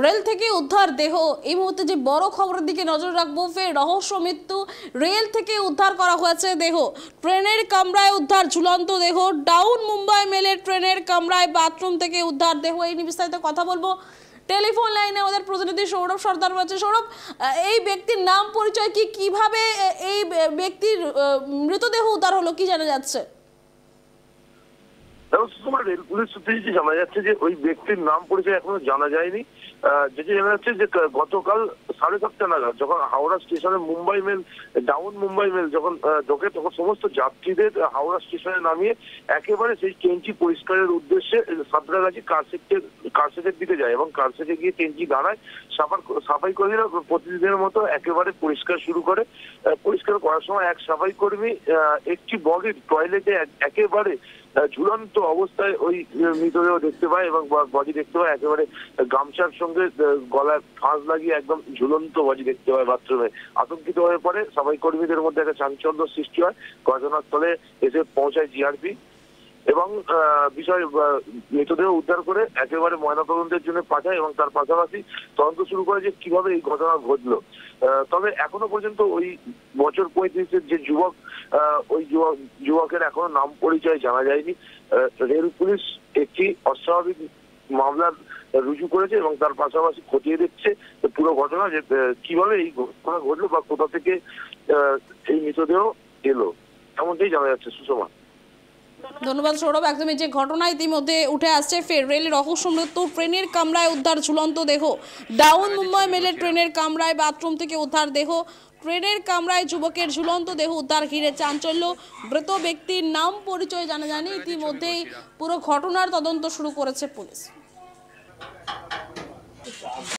Rail থেকে উদ্ধার দেহ। এই মুহূর্তে যে বড় খবরের দিকে নজর রাখবো, ফের রহস্য মৃত্যু। রেল থেকে উদ্ধার করা হয়েছে দেহ। ট্রেনের কামরায় উদ্ধার ঝুলন্ত দেহ। ডাউন মুম্বাই মেলের ট্রেনের কামরায় বাথরুম থেকে উদ্ধার দেহ। এই নিয়ে বিস্তারিত কথা বলবো। টেলিফোন লাইনে আমাদের প্রতিনিধি সৌরভ সর্দার রয়েছে। সৌরভ, এই ব্যক্তির নাম পরিচয় কি, কিভাবে এই ব্যক্তির মৃতদেহ উদ্ধার হলো, কি জানা যাচ্ছে? রেল পুলিশ সূত্রে জানা যাচ্ছে যে ওই ব্যক্তির নাম পরিচয় এখনো জানা যায়নি। যেটি জানা যাচ্ছে যে গতকাল 7:30 নাগাদ যখন হাওড়া স্টেশনে Mumbai mail, down Mumbai mail যখন ঢোকে, তখন সমস্ত যাত্রীদের হাওড়া স্টেশনে নামিয়ে একেবারে সেই ট্রেনটি পরিষ্কারের উদ্দেশ্যে সাঁতরাগাছি কারশেডের দিকে যায় এবং কারশেডে গিয়ে ট্রেনটি দাঁড়ায়। সাফাই কর্মীরা প্রতিদিনের মতো একেবারে পরিষ্কার শুরু করে। পরিষ্কার করার সময় এক সাফাই কর্মী একটি বগির টয়লেটে একেবারে ঝুলন্ত অবস্থায় ওই মৃতদেহ দেখতে পায় এবং বডি দেখতে পায়, একেবারে গামছার সঙ্গে গলায় ফাঁস লাগিয়ে একদম ঝুলন্ত বডি দেখতে পায় বাথরুমে। আতঙ্কিত হয়ে পড়ে সাফাই কর্মীদের মধ্যে একটা চাঞ্চল্য সৃষ্টি হয়। ঘটনাস্থলে এসে পৌঁছায় জিআরপি এবং মৃতদেহ উদ্ধার করে একেবারে ময়নাতদন্তের জন্য পাঠায় এবং তার পাশাপাশি তদন্ত শুরু করে যে কিভাবে এই ঘটনা ঘটলো। তবে এখনো পর্যন্ত ওই বছর 35-এর যে যুবক, ওই যুবকের এখনো নাম পরিচয় জানা যায়নি। রেল পুলিশ একটি অস্বাভাবিক মামলার রুজু করেছে এবং তার পাশাপাশি খতিয়ে দেখছে পুরো ঘটনা, যে কিভাবে এই ঘটনা ঘটলো বা কোথা থেকে এই মৃতদেহ এলো, এমনটাই জানা যাচ্ছে। সুষমা, ধন্যবাদ সৌরভ। একদমই যে ঘটনা ইতিমধ্যে উঠে আসছে, ফের রেলের রহস্য মৃত্যু। ট্রেনের কামরায় উদ্ধার ঝুলন্ত দেহ। ডাউন মুম্বাই মেলের ট্রেনের কামরায় বাথরুম থেকে উদ্ধার দেহ। ট্রেনের কামরায় যুবকের ঝুলন্ত দেহ উদ্ধার ঘিরে চাঞ্চল্য। মৃত ব্যক্তির নাম পরিচয় জানা যায়নি। ইতিমধ্যেই পুরো ঘটনার তদন্ত শুরু করেছে পুলিশ।